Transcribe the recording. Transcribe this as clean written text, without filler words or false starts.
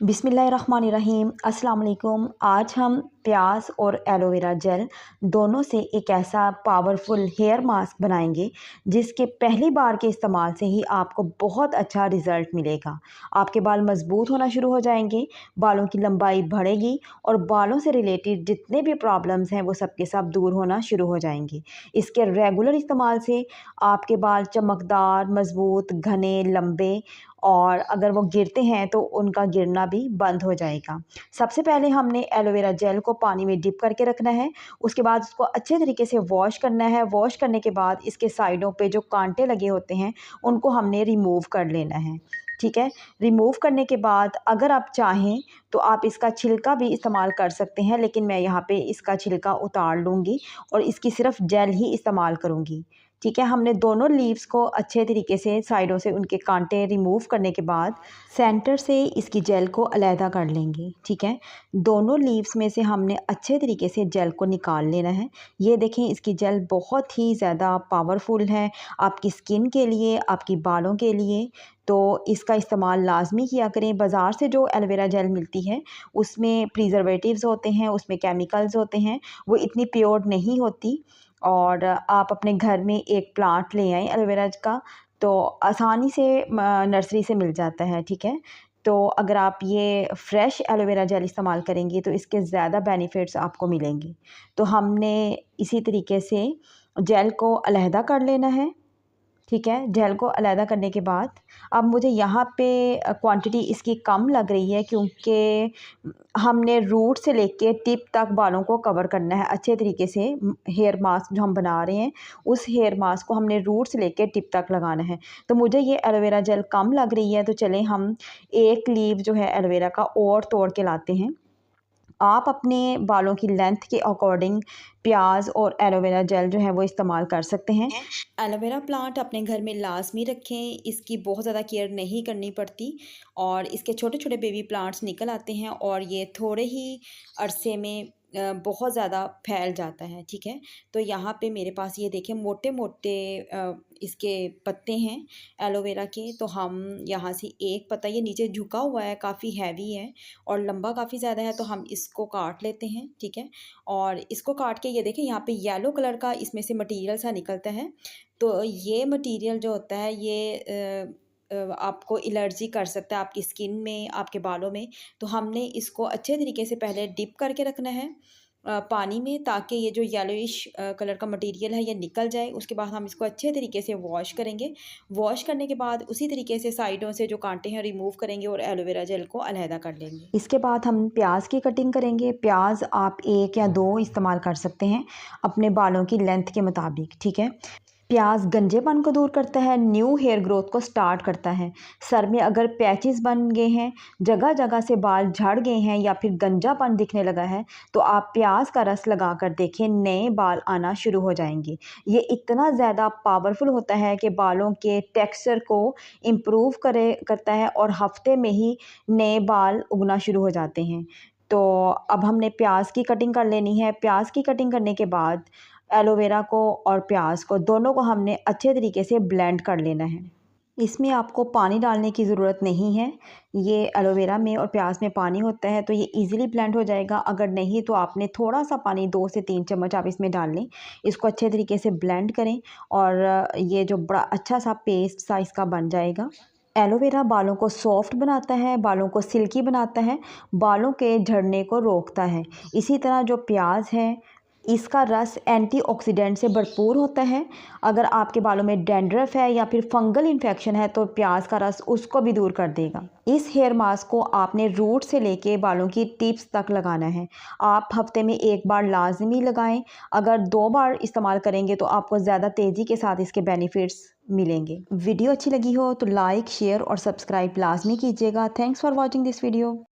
बिस्मिल्लाहिर्रहमानिर्रहीम। अस्सलाम वालेकुम। आज हम प्याज और एलोवेरा जेल दोनों से एक ऐसा पावरफुल हेयर मास्क बनाएंगे जिसके पहली बार के इस्तेमाल से ही आपको बहुत अच्छा रिज़ल्ट मिलेगा। आपके बाल मज़बूत होना शुरू हो जाएंगे, बालों की लंबाई बढ़ेगी और बालों से रिलेटेड जितने भी प्रॉब्लम्स हैं वो सब के सब दूर होना शुरू हो जाएंगे। इसके रेगुलर इस्तेमाल से आपके बाल चमकदार, मज़बूत, घने, लंबे और अगर वो गिरते हैं तो उनका गिरना भी बंद हो जाएगा। सबसे पहले हमने एलोवेरा जेल को पानी में डिप करके रखना है। उसके बाद उसको अच्छे तरीके से वॉश करना है। वॉश करने के बाद इसके साइडों पे जो कांटे लगे होते हैं उनको हमने रिमूव कर लेना है। ठीक है, रिमूव करने के बाद अगर आप चाहें तो आप इसका छिलका भी इस्तेमाल कर सकते हैं, लेकिन मैं यहाँ पे इसका छिलका उतार लूँगी और इसकी सिर्फ जेल ही इस्तेमाल करूँगी। ठीक है, हमने दोनों लीव्स को अच्छे तरीके से साइडों से उनके कांटे रिमूव करने के बाद सेंटर से इसकी जेल को अलहदा कर लेंगे। ठीक है, दोनों लीव्स में से हमने अच्छे तरीके से जेल को निकाल लेना है। ये देखें, इसकी जेल बहुत ही ज़्यादा पावरफुल है आपकी स्किन के लिए, आपकी बालों के लिए। तो इसका इस्तेमाल लाजमी किया करें। बाज़ार से जो एलोवेरा जेल मिलती है उसमें प्रिजर्वेटिव्स होते हैं, उसमें केमिकल्स होते हैं, वो इतनी प्योर नहीं होती। और आप अपने घर में एक प्लांट ले आएँ एलोवेरा का, तो आसानी से नर्सरी से मिल जाता है। ठीक है, तो अगर आप ये फ्रेश एलोवेरा जेल इस्तेमाल करेंगी तो इसके ज़्यादा बेनिफिट्स आपको मिलेंगे। तो हमने इसी तरीके से जेल को अलहदा कर लेना है। ठीक है, जेल को अलहदा करने के बाद अब मुझे यहाँ पे क्वांटिटी इसकी कम लग रही है क्योंकि हमने रूट से लेके टिप तक बालों को कवर करना है अच्छे तरीके से। हेयर मास्क जो हम बना रहे हैं उस हेयर मास्क को हमने रूट से लेके टिप तक लगाना है। तो मुझे ये एलोवेरा जेल कम लग रही है, तो चलें हम एक लीव जो है एलोवेरा का और तोड़ के लाते हैं। आप अपने बालों की लेंथ के अकॉर्डिंग प्याज और एलोवेरा जेल जो है वो इस्तेमाल कर सकते हैं। एलोवेरा प्लांट अपने घर में लाजमी रखें, इसकी बहुत ज़्यादा केयर नहीं करनी पड़ती और इसके छोटे छोटे बेबी प्लांट्स निकल आते हैं और ये थोड़े ही अरसे में बहुत ज़्यादा फैल जाता है। ठीक है, तो यहाँ पे मेरे पास ये देखें मोटे मोटे इसके पत्ते हैं एलोवेरा के। तो हम यहाँ से एक पत्ता, ये नीचे झुका हुआ है, काफ़ी हैवी है और लंबा काफ़ी ज़्यादा है, तो हम इसको काट लेते हैं। ठीक है, और इसको काट के ये देखें यहाँ पे येलो कलर का इसमें से मटेरियल सा निकलता है। तो ये मटेरियल जो होता है ये आपको एलर्जी कर सकता है आपकी स्किन में, आपके बालों में। तो हमने इसको अच्छे तरीके से पहले डिप करके रखना है पानी में, ताकि ये जो येलोइश कलर का मटेरियल है ये निकल जाए। उसके बाद हम इसको अच्छे तरीके से वॉश करेंगे। वॉश करने के बाद उसी तरीके से साइडों से जो कांटे हैं रिमूव करेंगे और एलोवेरा जेल को अलहदा कर लेंगे। इसके बाद हम प्याज की कटिंग करेंगे। प्याज आप 1 या 2 इस्तेमाल कर सकते हैं अपने बालों की लेंथ के मुताबिक। ठीक है, प्याज गंजेपन को दूर करता है, न्यू हेयर ग्रोथ को स्टार्ट करता है। सर में अगर पैचेस बन गए हैं, जगह जगह से बाल झड़ गए हैं या फिर गंजापन दिखने लगा है, तो आप प्याज का रस लगा कर देखें, नए बाल आना शुरू हो जाएंगे। ये इतना ज़्यादा पावरफुल होता है कि बालों के टेक्सचर को इम्प्रूव करता है और हफ्ते में ही नए बाल उगना शुरू हो जाते हैं। तो अब हमने प्याज की कटिंग कर लेनी है। प्याज की कटिंग करने के बाद एलोवेरा को और प्याज को दोनों को हमने अच्छे तरीके से ब्लेंड कर लेना है। इसमें आपको पानी डालने की ज़रूरत नहीं है। ये एलोवेरा में और प्याज में पानी होता है तो ये इजीली ब्लेंड हो जाएगा। अगर नहीं तो आपने थोड़ा सा पानी 2 से 3 चम्मच आप इसमें डाल लें। इसको अच्छे तरीके से ब्लेंड करें और ये जो बड़ा अच्छा सा पेस्ट सा इसका बन जाएगा। एलोवेरा बालों को सॉफ्ट बनाता है, बालों को सिल्की बनाता है, बालों के झड़ने को रोकता है। इसी तरह जो प्याज है इसका रस एंटीऑक्सीडेंट से भरपूर होता है। अगर आपके बालों में डैंड्रफ है या फिर फंगल इन्फेक्शन है तो प्याज का रस उसको भी दूर कर देगा। इस हेयर मास्क को आपने रूट से लेके बालों की टिप्स तक लगाना है। आप हफ्ते में 1 बार लाजमी लगाएं। अगर 2 बार इस्तेमाल करेंगे तो आपको ज़्यादा तेज़ी के साथ इसके बेनिफिट्स मिलेंगे। वीडियो अच्छी लगी हो तो लाइक, शेयर और सब्सक्राइब लाजमी कीजिएगा। Thanks for watching this video.